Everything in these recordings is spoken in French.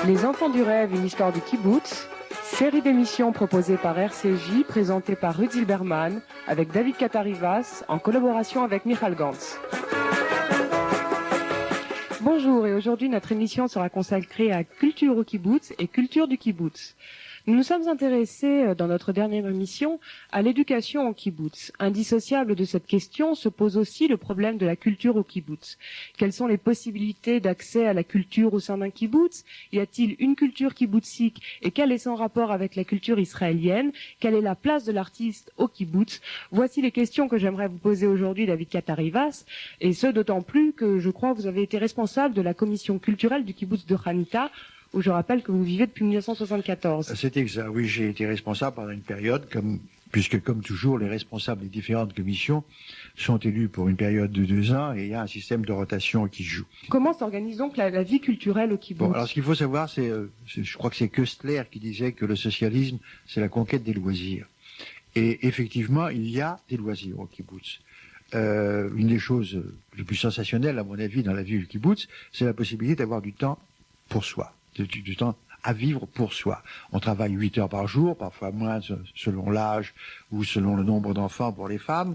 Les enfants du rêve, une histoire du kibbutz, série d'émissions proposée par RCJ, présentée par Ruth Zilberman, avec David Katarivas, en collaboration avec Michal Gantz. Bonjour, et aujourd'hui notre émission sera consacrée à culture au kibbutz et culture du kibbutz. Nous nous sommes intéressés dans notre dernière émission à l'éducation au kibbutz. Indissociable de cette question se pose aussi le problème de la culture au kibbutz. Quelles sont les possibilités d'accès à la culture au sein d'un kibbutz? Y a-t-il une culture kibbutzique et quel est son rapport avec la culture israélienne? Quelle est la place de l'artiste au kibbutz? Voici les questions que j'aimerais vous poser aujourd'hui, David Katarivas, et ce d'autant plus que je crois que vous avez été responsable de la commission culturelle du kibbutz de Hanita, où je rappelle que vous vivez depuis 1974. C'est exact, oui, j'ai été responsable pendant une période, puisque comme toujours, les responsables des différentes commissions sont élus pour une période de 2 ans et il y a un système de rotation qui se joue. Comment s'organise donc la vie culturelle au kibbutz? Bon, alors ce qu'il faut savoir, je crois que c'est Köstler qui disait que le socialisme, c'est la conquête des loisirs. Et effectivement, il y a des loisirs au kibbutz. Une des choses les plus sensationnelles, à mon avis, dans la vie du kibbutz, c'est la possibilité d'avoir du temps pour soi. Du temps à vivre pour soi. On travaille 8 heures par jour, parfois moins selon l'âge ou selon le nombre d'enfants pour les femmes.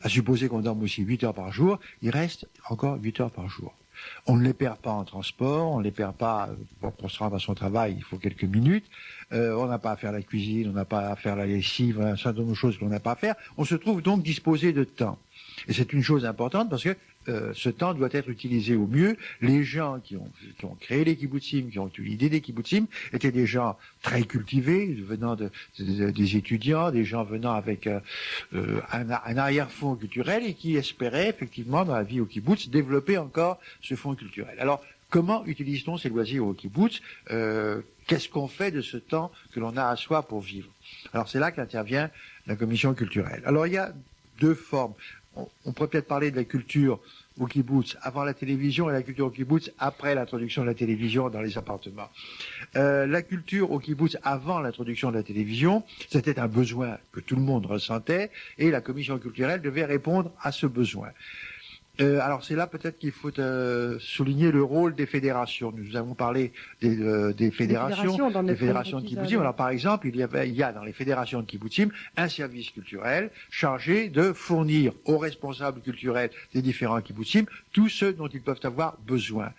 À supposer qu'on dorme aussi 8 heures par jour, il reste encore 8 heures par jour. On ne les perd pas en transport, on ne les perd pas pour se rendre à son travail, il faut quelques minutes. On n'a pas à faire la cuisine, on n'a pas à faire la lessive, un certain nombre de choses qu'on n'a pas à faire. On se trouve donc disposé de temps. Et c'est une chose importante parce que ce temps doit être utilisé au mieux. Les gens qui ont créé les kibbutzim, qui ont eu l'idée des kibbutzim, étaient des gens très cultivés, venant des étudiants, des gens venant avec un arrière-fond culturel et qui espéraient effectivement dans la vie au kibbutz développer encore ce fond culturel. Alors, comment utilise-t-on ces loisirs au kibbutz? Qu'est-ce qu'on fait de ce temps que l'on a à soi pour vivre? Alors, c'est là qu'intervient la commission culturelle. Alors, il y a 2 formes. On pourrait peut-être parler de la culture au kibbutz avant la télévision et la culture au kibbutz après l'introduction de la télévision dans les appartements. La culture au kibbutz avant l'introduction de la télévision, c'était un besoin que tout le monde ressentait et la commission culturelle devait répondre à ce besoin. Alors c'est là peut-être qu'il faut souligner le rôle des fédérations. Nous avons parlé des fédérations de kibbutzim. Alors par exemple, il y a dans les fédérations de kibbutzim un service culturel chargé de fournir aux responsables culturels des différents kibbutzim tout ce dont ils peuvent avoir besoin,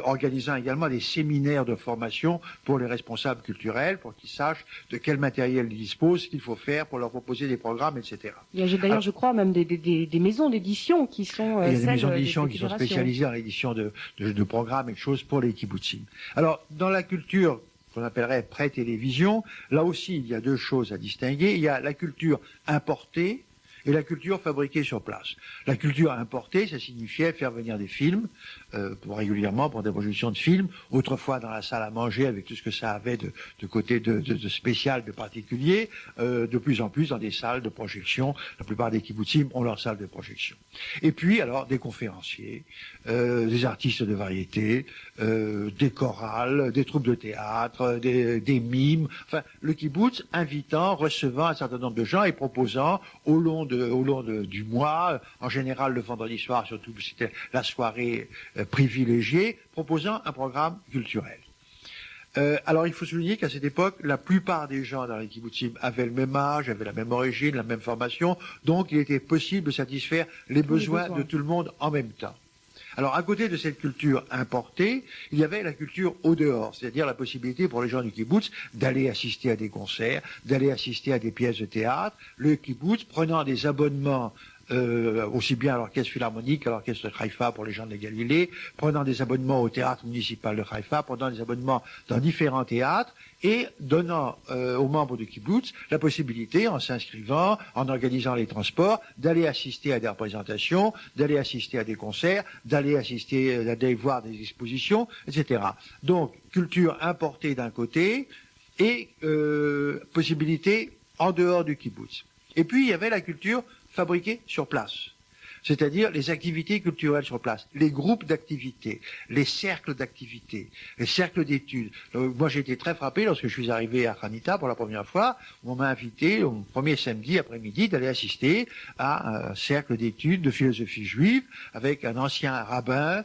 organisant également des séminaires de formation pour les responsables culturels pour qu'ils sachent de quel matériel ils disposent, ce qu'il faut faire pour leur proposer des programmes, etc. Il y a d'ailleurs, je crois, même des maisons d'édition qui sont des maisons d'édition qui sont spécialisées dans l'édition de programmes et de choses pour les kibbutzim. Alors, dans la culture qu'on appellerait pré-télévision, là aussi, il y a 2 choses à distinguer. Il y a la culture importée et la culture fabriquée sur place. La culture importée, ça signifiait faire venir des films, régulièrement pour des projections de films, autrefois dans la salle à manger avec tout ce que ça avait de côté de spécial, de particulier, de plus en plus dans des salles de projection. La plupart des kibbutzim ont leur salle de projection. Et puis, alors, des conférenciers, des artistes de variété, des chorales, des troupes de théâtre, des mimes, enfin, le kibbutz invitant, recevant un certain nombre de gens et proposant au long du mois, en général le vendredi soir, surtout c'était la soirée privilégiée, proposant un programme culturel. Alors il faut souligner qu'à cette époque, la plupart des gens dans les kibbutzim avaient le même âge, avaient la même origine, la même formation, donc il était possible de satisfaire les besoins de tout le monde en même temps. Alors, à côté de cette culture importée, il y avait la culture au dehors, c'est-à-dire la possibilité pour les gens du kibbutz d'aller assister à des concerts, d'aller assister à des pièces de théâtre. Le kibbutz, prenant des abonnements aussi bien à l'orchestre philharmonique qu'à l'orchestre de Haïfa pour les gens de la Galilée, prenant des abonnements au théâtre municipal de Haïfa, prenant des abonnements dans différents théâtres, et donnant aux membres du kibbutz la possibilité, en s'inscrivant, en organisant les transports, d'aller assister à des représentations, d'aller assister à des concerts, d'aller voir des expositions, etc. Donc, culture importée d'un côté et possibilité en dehors du kibbutz. Et puis, il y avait la culture fabriquée sur place. c'est-à-dire les activités culturelles sur place, les groupes d'activités, les cercles d'activités, les cercles d'études. Moi, j'ai été très frappé lorsque je suis arrivé à Khanita pour la première fois, où on m'a invité au premier samedi après-midi d'aller assister à un cercle d'études de philosophie juive avec un ancien rabbin,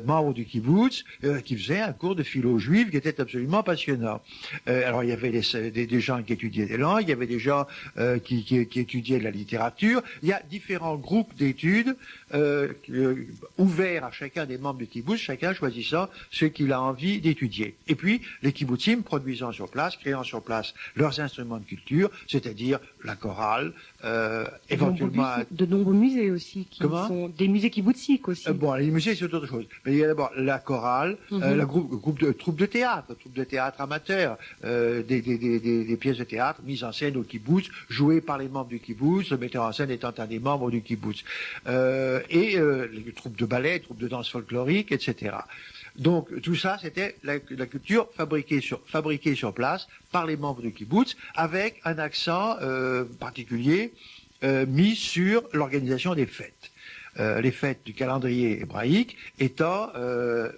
membre du kibbutz, qui faisait un cours de philo juive qui était absolument passionnant. Alors, il y avait des gens qui étudiaient des langues, il y avait des gens qui étudiaient de la littérature. Il y a différents groupes d'études ouverts à chacun des membres du kibbutz, chacun choisissant ce qu'il a envie d'étudier. Et puis, les kibbutzim produisant sur place, créant sur place leurs instruments de culture, c'est-à-dire la chorale, éventuellement... De nombreux musées aussi, qui Comment sont des musées kibbutziques aussi. Bon, les musées, c'est autre chose. Mais il y a d'abord la chorale, le groupe de troupes de théâtre amateurs, des pièces de théâtre mises en scène au kibbutz, jouées par les membres du kibbutz, le metteur en scène étant un des membres du kibbutz. Les troupes de ballet, troupes de danse folklorique, etc. Donc tout ça, c'était la culture fabriquée sur place par les membres du kibbutz, avec un accent particulier mis sur l'organisation des fêtes. Les fêtes du calendrier hébraïque étant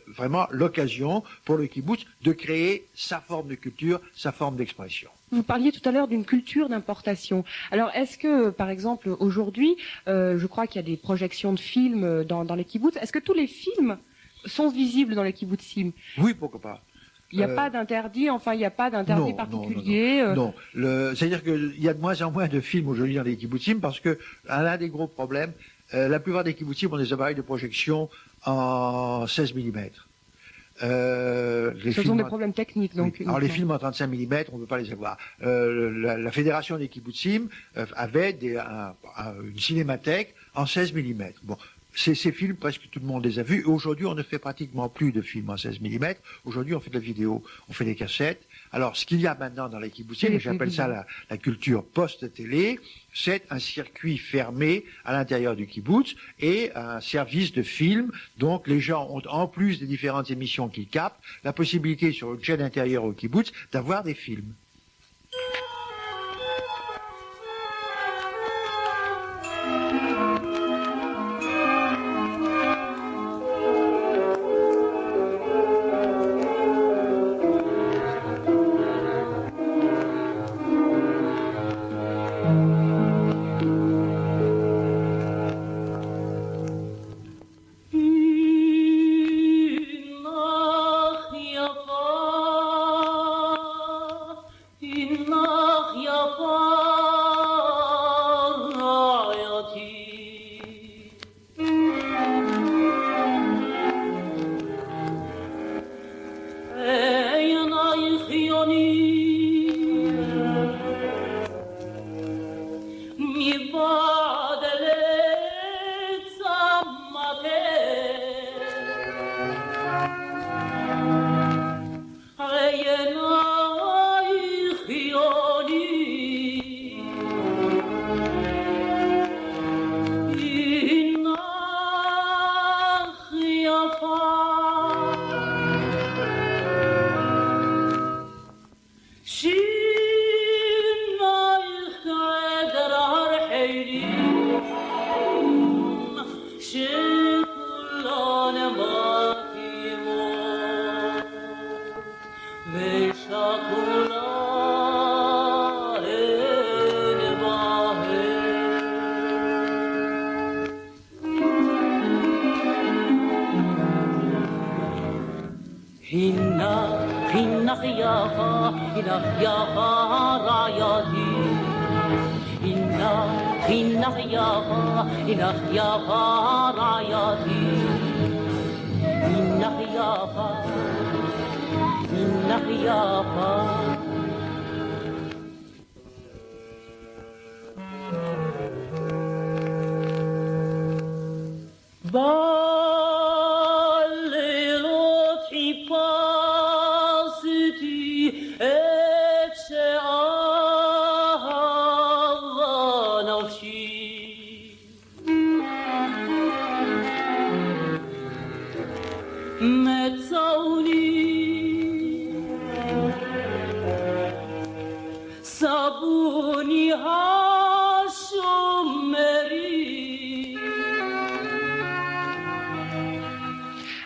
vraiment l'occasion pour le kibbutz de créer sa forme de culture, sa forme d'expression. Vous parliez tout à l'heure d'une culture d'importation. Alors, est-ce que, par exemple, aujourd'hui, je crois qu'il y a des projections de films dans les kibbutz, est-ce que tous les films sont visibles dans les kibbutzim? Oui, pourquoi pas. Il n'y a pas d'interdit, il n'y a pas d'interdit particulier. Non. C'est-à-dire qu'il y a de moins en moins de films aujourd'hui dans les kibbutzim parce que l'un des gros problèmes, la plupart des kibbutzim ont des appareils de projection en 16 mm. Ce sont des problèmes techniques, donc. Oui. Alors les films en 35 mm, on ne peut pas les avoir. La fédération des kibbutzim avait une cinémathèque en 16 mm. Bon. Ces films, presque tout le monde les a vus. Aujourd'hui, on ne fait pratiquement plus de films en 16 mm. Aujourd'hui, on fait de la vidéo, on fait des cassettes. Alors, ce qu'il y a maintenant dans les kibbutzim, j'appelle ça la culture post-télé, c'est un circuit fermé à l'intérieur du kibbutz et un service de films. Donc, les gens ont, en plus des différentes émissions qu'ils captent, la possibilité sur une chaîne intérieure au kibbutz d'avoir des films.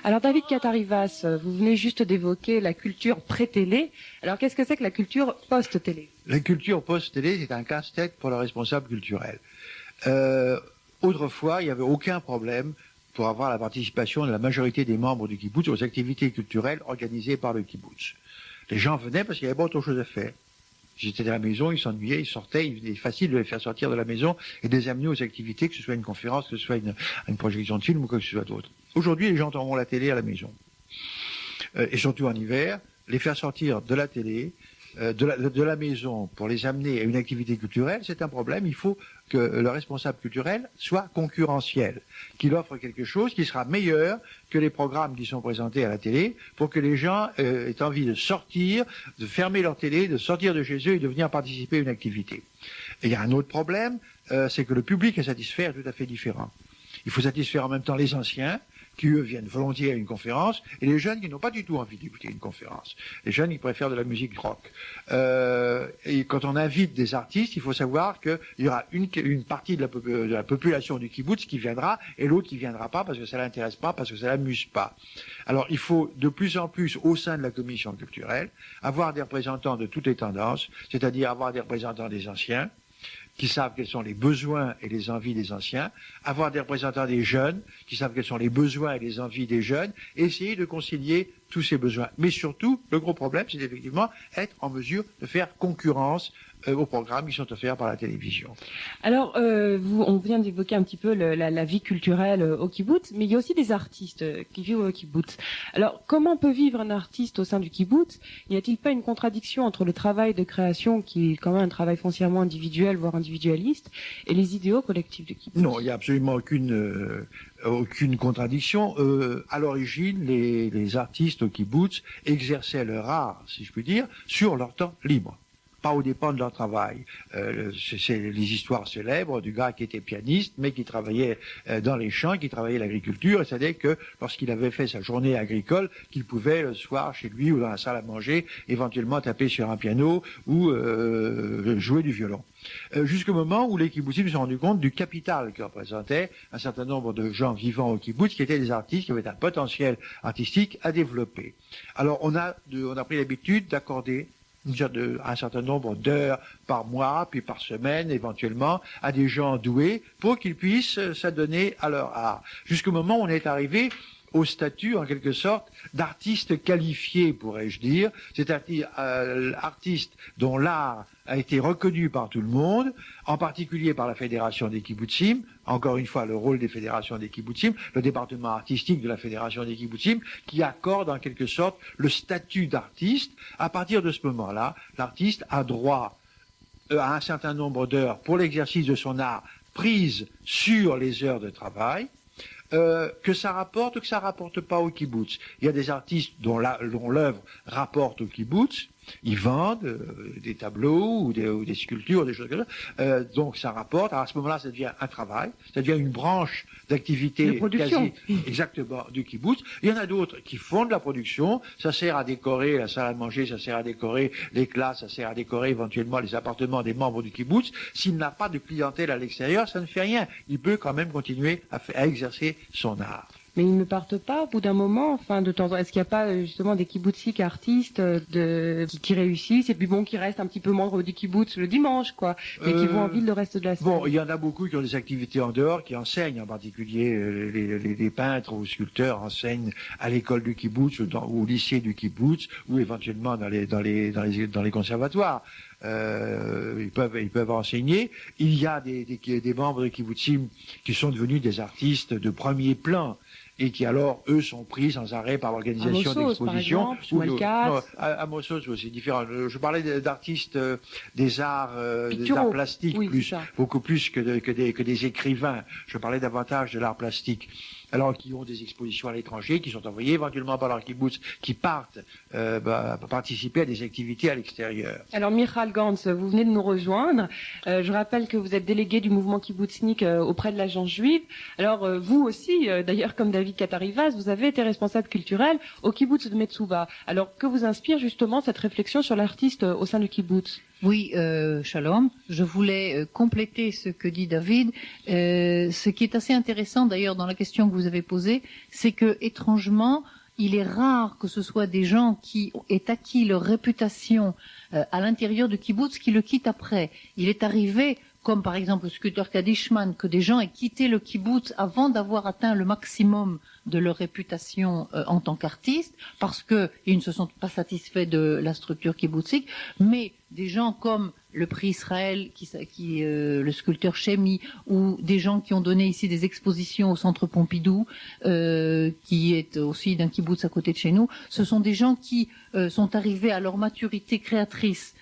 Alors David Katarivas, vous venez juste d'évoquer la culture pré-télé. Alors qu'est-ce que c'est que la culture post-télé? La culture post-télé, c'est un casse-tête pour le responsable culturel. Autrefois, il n'y avait aucun problème pour avoir la participation de la majorité des membres du kibbutz aux activités culturelles organisées par le kibbutz. Les gens venaient parce qu'il n'y avait pas autre chose à faire. Ils étaient à la maison, ils s'ennuyaient, ils sortaient, il était facile de les faire sortir de la maison et de les amener aux activités, que ce soit une conférence, que ce soit une projection de film ou quoi que ce soit d'autre. Aujourd'hui, les gens auront la télé à la maison. Et surtout en hiver, les faire sortir de la télé, de la maison pour les amener à une activité culturelle, c'est un problème. Il faut que le responsable culturel soit concurrentiel, qu'il offre quelque chose qui sera meilleur que les programmes qui sont présentés à la télé, pour que les gens aient envie de sortir, de fermer leur télé, de sortir de chez eux et de venir participer à une activité. Et il y a un autre problème, c'est que le public à satisfaire est tout à fait différent. Il faut satisfaire en même temps les anciens, qui eux viennent volontiers à une conférence, et les jeunes qui n'ont pas du tout envie d'écouter une conférence. Les jeunes, ils préfèrent de la musique rock. Et quand on invite des artistes, il faut savoir qu'il y aura une partie de la population du kibbutz qui viendra, et l'autre qui viendra pas parce que ça l'intéresse pas, parce que ça l'amuse pas. Alors il faut de plus en plus, au sein de la commission culturelle, avoir des représentants de toutes les tendances, c'est-à-dire avoir des représentants des anciens, qui savent quels sont les besoins et les envies des anciens, avoir des représentants des jeunes, qui savent quels sont les besoins et les envies des jeunes, et essayer de concilier tous ces besoins. Mais surtout, le gros problème, c'est effectivement être en mesure de faire concurrence aux programmes qui sont offerts par la télévision. Alors, on vient d'évoquer un petit peu la vie culturelle au kibbutz, mais il y a aussi des artistes qui vivent au kibbutz. Alors, comment peut vivre un artiste au sein du kibbutz? N'y a-t-il pas une contradiction entre le travail de création, qui est quand même un travail foncièrement individuel, voire individualiste, et les idéaux collectifs du kibbutz? Non, il n'y a absolument aucune contradiction. À l'origine, les artistes au kibbutz exerçaient leur art, si je puis dire, sur leur temps libre, pas aux dépens de leur travail. C'est les histoires célèbres du gars qui était pianiste, mais qui travaillait dans les champs, qui travaillait l'agriculture, et c'est-à-dire que lorsqu'il avait fait sa journée agricole, qu'il pouvait le soir chez lui ou dans la salle à manger, éventuellement taper sur un piano ou jouer du violon. Jusqu'au moment où les kibbutzim se sont rendus compte du capital que représentait un certain nombre de gens vivant au kibbutz, qui étaient des artistes qui avaient un potentiel artistique à développer. Alors on a pris l'habitude d'accorder un certain nombre d'heures par mois, puis par semaine éventuellement, à des gens doués pour qu'ils puissent s'adonner à leur art. Jusqu'au moment où on est arrivé au statut, en quelque sorte, d'artiste qualifié, pourrais-je dire, c'est-à-dire artiste dont l'art a été reconnu par tout le monde, en particulier par la Fédération des kibbutzim, encore une fois le rôle des fédérations des kibbutzim, le département artistique de la Fédération des kibbutzim, qui accorde en quelque sorte le statut d'artiste. À partir de ce moment-là, l'artiste a droit à un certain nombre d'heures pour l'exercice de son art prises sur les heures de travail, que ça rapporte ou que ça rapporte pas au kibbutz. Il y a des artistes dont l'œuvre rapporte au kibbutz, ils vendent des tableaux ou des sculptures, des choses comme ça, donc ça rapporte. Alors à ce moment-là, ça devient un travail, ça devient une branche d'activité quasi exactement du kibbutz. Il y en a d'autres qui font de la production, ça sert à décorer la salle à manger, ça sert à décorer les classes, ça sert à décorer éventuellement les appartements des membres du kibbutz. S'il n'a pas de clientèle à l'extérieur, ça ne fait rien. Il peut quand même continuer à exercer son art. Mais ils ne partent pas au bout d'un moment, enfin de temps en temps. Est-ce qu'il n'y a pas justement des kibbutzik artistes qui réussissent et puis bon qui restent un petit peu membres du kibbutz le dimanche, quoi, mais qui vont en ville le reste de la semaine? Bon, il y en a beaucoup qui ont des activités en dehors, qui enseignent, en particulier les peintres ou peinteurs enseignent à l'école du kibbutz ou au lycée du kibbutz ou éventuellement dans les conservatoires. Ils peuvent enseigner. Il y a des membres de kibbutzim qui sont devenus des artistes de premier plan et qui alors, eux, sont pris sans arrêt par l'organisation d'expositions. À Mossos, c'est différent. Je parlais d'artistes des arts plastiques, beaucoup plus que des écrivains. Je parlais davantage de l'art plastique. Alors qui ont des expositions à l'étranger, qui sont envoyées éventuellement par leur kibbutz, qui partent participer à des activités à l'extérieur. Alors Michal Gantz, vous venez de nous rejoindre. Je rappelle que vous êtes délégué du mouvement kibbutznik auprès de l'agence juive. Alors vous aussi, d'ailleurs comme David David Katarivas, vous avez été responsable culturel au kibbutz de Metsuva. Alors, que vous inspire justement cette réflexion sur l'artiste au sein du kibbutz? Oui, Shalom. Je voulais compléter ce que dit David. Ce qui est assez intéressant d'ailleurs dans la question que vous avez posée, c'est que étrangement, il est rare que ce soit des gens qui aient acquis leur réputation à l'intérieur du kibbutz qui le quittent après. Il est arrivé, comme par exemple le sculpteur Kadishman, que des gens aient quitté le kibbutz avant d'avoir atteint le maximum de leur réputation en tant qu'artistes, parce qu'ils ne se sont pas satisfaits de la structure kibbutzique, mais des gens comme le prix Israël, le sculpteur Chemi, ou des gens qui ont donné ici des expositions au Centre Pompidou, qui est aussi d'un kibbutz à côté de chez nous, ce sont des gens qui sont arrivés à leur maturité créatrice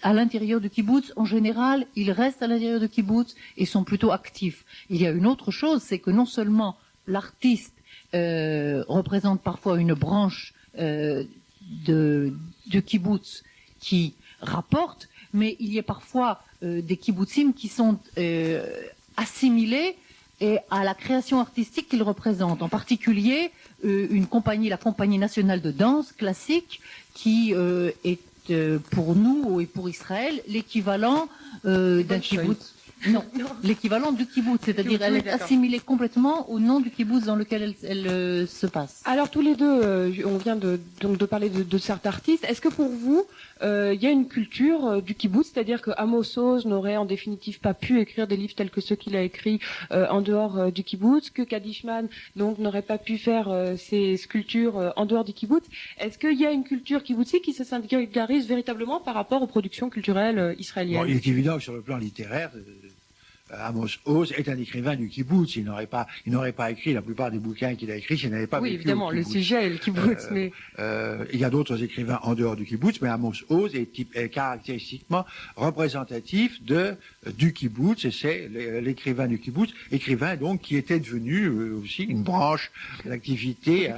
à l'intérieur du kibbutz. En général, ils restent à l'intérieur du kibbutz et sont plutôt actifs. Il y a une autre chose, c'est que non seulement l'artiste représente parfois une branche de kibbutz qui rapporte, mais il y a parfois des kibbutzim qui sont assimilés à la création artistique qu'ils représentent. En particulier, la Compagnie nationale de danse classique, qui est pour nous et pour Israël l'équivalent d'un kibbutz. Non, l'équivalent du kibbutz, c'est-à-dire elle est assimilée complètement au nom du kibbutz dans lequel elle se passe. Alors tous les deux, on vient de parler de certains artistes. Est-ce que pour vous, il y a une culture du kibbutz, c'est-à-dire que Amos Oz n'aurait en définitive pas pu écrire des livres tels que ceux qu'il a écrits en dehors du kibbutz, que Kadishman donc n'aurait pas pu faire ses sculptures en dehors du kibbutz? Est-ce qu'il y a une culture kibbutziste qui se singularise véritablement par rapport aux productions culturelles israéliennes? Bon, il est évident que sur le plan littéraire, Amos Oz est un écrivain du kibbutz. Il n'aurait pas écrit la plupart des bouquins qu'il a écrits s'il n'avait pas vécu évidemment, au kibbutz. Le sujet est le kibbutz, mais... il y a d'autres écrivains en dehors du kibbutz, mais Amos Oz est caractéristiquement représentatif du kibbutz, et c'est l'écrivain du kibbutz, écrivain donc qui était devenu aussi une branche d'activité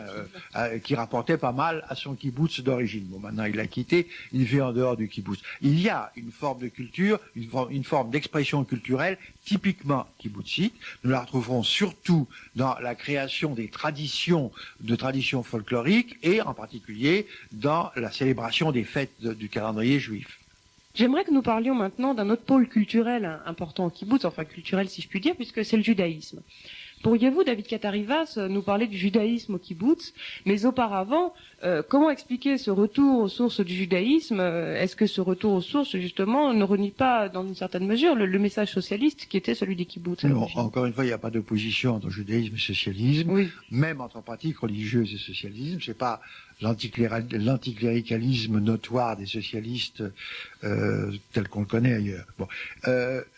qui rapportait pas mal à son kibbutz d'origine. Bon, maintenant il l'a quitté, il vit en dehors du kibbutz. Il y a une forme de culture, une forme d'expression culturelle typiquement kibbutzite. Nous la retrouverons surtout dans la création des traditions folkloriques et en particulier dans la célébration des fêtes du calendrier juif. J'aimerais que nous parlions maintenant d'un autre pôle culturel important au kibbutz, enfin culturel si je puis dire, puisque c'est le judaïsme. Pourriez-vous, David Katarivas, nous parler du judaïsme au kibbutz? Mais auparavant, comment expliquer ce retour aux sources du judaïsme? Est-ce que ce retour aux sources, justement, ne renie pas, dans une certaine mesure, le message socialiste qui était celui des kibbutz? Encore une fois, il n'y a pas d'opposition entre judaïsme et socialisme, oui. Même entre pratique religieuse et socialisme. C'est pas l'anticléricalisme notoire des socialistes tel qu'on le connaît ailleurs. Bon.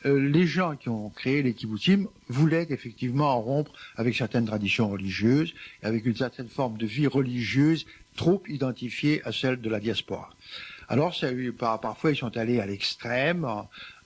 Les gens qui ont créé les kibbutzim voulaient effectivement rompre avec certaines traditions religieuses, avec une certaine forme de vie religieuse trop identifiée à celle de la diaspora. Alors, parfois, ils sont allés à l'extrême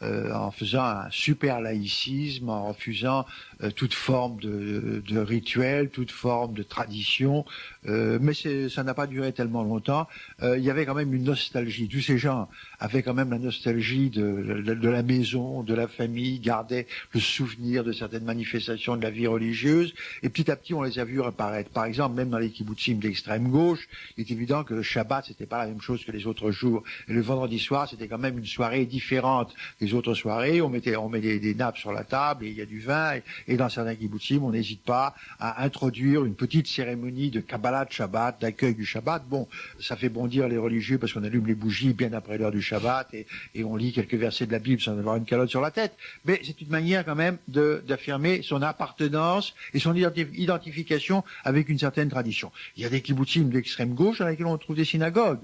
en faisant un super laïcisme, en refusant toute forme de rituel, toute forme de tradition. Mais ça n'a pas duré tellement longtemps. Il y avait quand même une nostalgie. Tous ces gens avaient quand même la nostalgie de la maison, de la famille, gardaient le souvenir de certaines manifestations de la vie religieuse. Et petit à petit, on les a vus apparaître. Par exemple, même dans les kibbutzim d'extrême gauche, il est évident que le Shabbat, c'était pas la même chose que les autres jours. Et le vendredi soir, c'était quand même une soirée différente des autres soirées. On met des nappes sur la table et il y a du vin. Et dans certains kibbutzim, on n'hésite pas à introduire une petite cérémonie de Kabbalah de Shabbat, d'accueil du Shabbat. Bon, ça fait bondir les religieux parce qu'on allume les bougies bien après l'heure du Shabbat et on lit quelques versets de la Bible sans avoir une calotte sur la tête. Mais c'est une manière quand même d'affirmer son appartenance et son identification avec une certaine tradition. Il y a des kibbutzim d'extrême gauche dans lesquels on trouve des synagogues.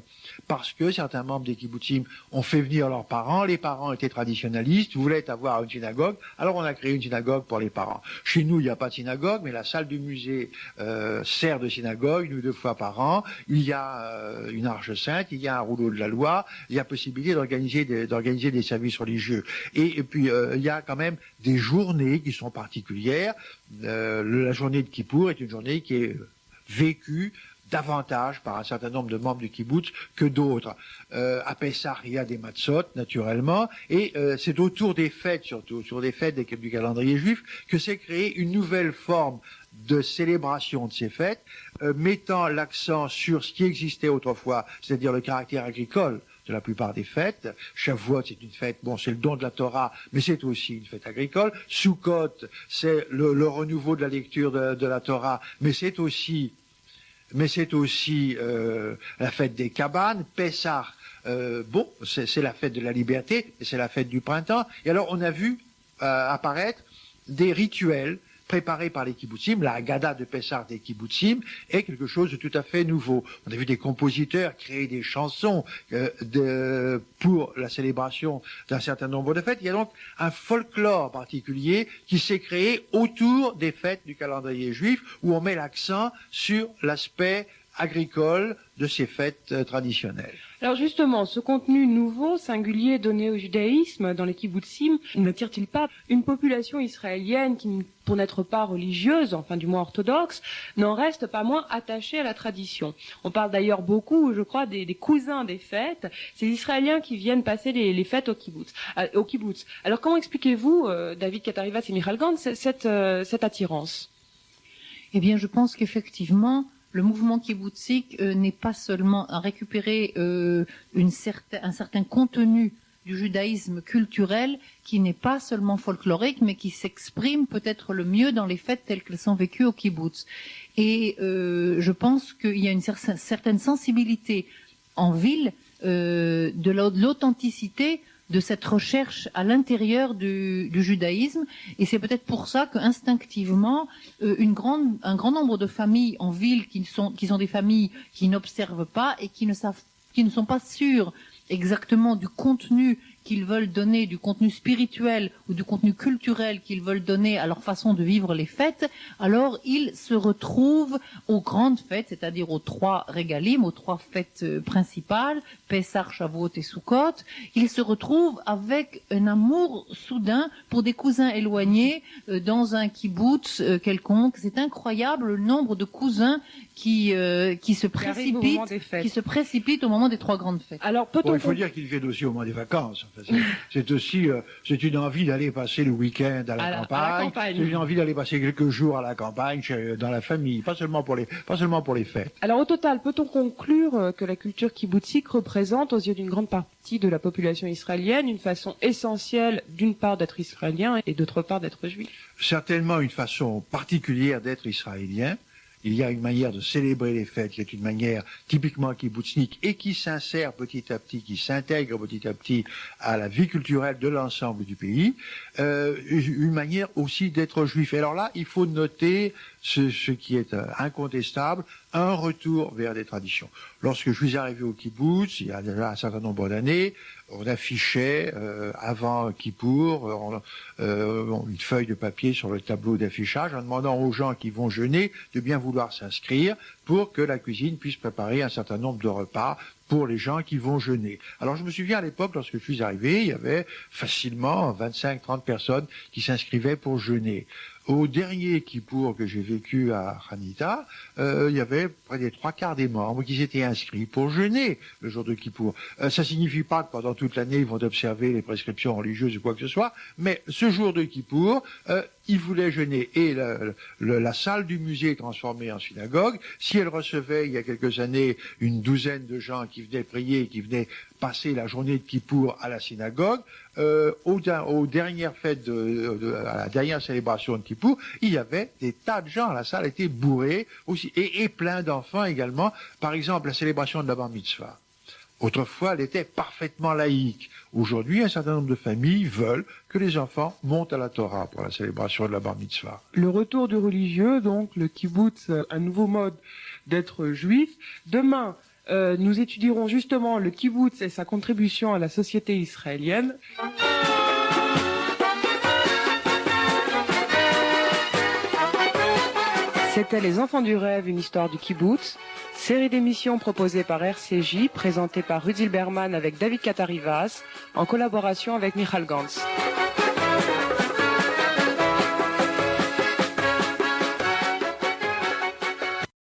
Parce que certains membres des kibbutzim ont fait venir leurs parents, les parents étaient traditionalistes, voulaient avoir une synagogue, alors on a créé une synagogue pour les parents. Chez nous, il n'y a pas de synagogue, mais la salle du musée sert de synagogue 1 ou 2 fois par an. Il y a une arche sainte, il y a un rouleau de la loi, il y a possibilité d'organiser des services religieux. Et puis, il y a quand même des journées qui sont particulières. La journée de Kippour est une journée qui est vécue davantage par un certain nombre de membres du kibbutz que d'autres. À Pessah, il y a des matzot, naturellement, et c'est autour des fêtes, surtout autour des fêtes du calendrier juif, que s'est créée une nouvelle forme de célébration de ces fêtes, mettant l'accent sur ce qui existait autrefois, c'est-à-dire le caractère agricole de la plupart des fêtes. Shavuot, c'est une fête, bon, c'est le don de la Torah, mais c'est aussi une fête agricole. Sukkot, c'est le renouveau de la lecture de la Torah, mais c'est aussi la fête des cabanes. Pessah, bon, c'est la fête de la liberté, et c'est la fête du printemps. Et alors, on a vu apparaître des rituels préparé par les kibbutzim. La Haggadah de Pessah des kibbutzim est quelque chose de tout à fait nouveau. On a vu des compositeurs créer des chansons pour la célébration d'un certain nombre de fêtes. Il y a donc un folklore particulier qui s'est créé autour des fêtes du calendrier juif, où on met l'accent sur l'aspect agricole de ces fêtes traditionnelles. Alors justement, ce contenu nouveau, singulier donné au judaïsme dans les kibbutzim, n'attire-t-il pas une population israélienne qui, pour n'être pas religieuse, enfin du moins orthodoxe, n'en reste pas moins attachée à la tradition? On parle d'ailleurs beaucoup, je crois, des cousins des fêtes, ces Israéliens qui viennent passer les fêtes au kibbutz. Alors comment expliquez-vous, David Katarivas et Michal Gantz, cette attirance? Eh bien, je pense qu'effectivement, le mouvement kibboutzik n'est pas seulement à récupérer un certain contenu du judaïsme culturel qui n'est pas seulement folklorique, mais qui s'exprime peut-être le mieux dans les fêtes telles qu'elles sont vécues au kibbutz. Et je pense qu'il y a une certaine sensibilité en ville de l'authenticité de cette recherche à l'intérieur du judaïsme, et c'est peut-être pour ça qu'instinctivement, un grand nombre de familles en ville qui sont des familles qui n'observent pas et qui ne sont pas sûres exactement du contenu qu'ils veulent donner, du contenu spirituel ou du contenu culturel qu'ils veulent donner à leur façon de vivre les fêtes, alors ils se retrouvent aux grandes fêtes, c'est-à-dire aux 3 régalim, aux 3 fêtes principales, Pessah, Shavuot et Sukkot. Ils se retrouvent avec un amour soudain pour des cousins éloignés dans un kibbutz quelconque. C'est incroyable le nombre de cousins qui se précipitent au moment des 3 grandes fêtes. Alors il faut dire qu'ils viennent aussi au moment des vacances. Enfin, c'est aussi c'est une envie d'aller passer le week-end à la campagne. C'est une envie d'aller passer quelques jours à la campagne, dans la famille, pas seulement pour les fêtes. Alors au total, peut-on conclure que la culture kibbutzik représente, aux yeux d'une grande partie de la population israélienne, une façon essentielle, d'une part, d'être israélien et d'autre part, d'être juif? Certainement une façon particulière d'être israélien. Il y a une manière de célébrer les fêtes qui est une manière typiquement kibbutznik et qui s'insère petit à petit, qui s'intègre petit à petit à la vie culturelle de l'ensemble du pays. Une manière aussi d'être juif. Et alors là, il faut noter ce qui est incontestable, un retour vers des traditions. Lorsque je suis arrivé au kibbutz, il y a déjà un certain nombre d'années, on affichait avant Kippour une feuille de papier sur le tableau d'affichage en demandant aux gens qui vont jeûner de bien vouloir s'inscrire pour que la cuisine puisse préparer un certain nombre de repas pour les gens qui vont jeûner. Alors je me souviens à l'époque, lorsque je suis arrivé, il y avait facilement 25-30 personnes qui s'inscrivaient pour jeûner. Au dernier Kippour que j'ai vécu à Hanita, il y avait près des 3/4 des membres qui s'étaient inscrits pour jeûner le jour de Kippour. Ça signifie pas que pendant toute l'année ils vont observer les prescriptions religieuses ou quoi que ce soit, mais ce jour de Kippour, ils voulaient jeûner. Et la salle du musée est transformée en synagogue. Si elle recevait il y a quelques années une douzaine de gens qui venaient prier, qui venaient passer la journée de Kippour à la synagogue, aux dernières fêtes à la dernière célébration de Kippour, il y avait des tas de gens, la salle était bourrée aussi, et plein d'enfants également. Par exemple, la célébration de la bar mitzvah. Autrefois, elle était parfaitement laïque. Aujourd'hui, un certain nombre de familles veulent que les enfants montent à la Torah pour la célébration de la bar mitzvah. Le retour du religieux, donc le kibbutz, un nouveau mode d'être juif. Demain, nous étudierons justement le kibbutz et sa contribution à la société israélienne. C'était Les Enfants du Rêve, une histoire du kibbutz. Série d'émissions proposée par RCJ, présentée par Rudy Zilberman avec David Katarivas, en collaboration avec Michal Gantz.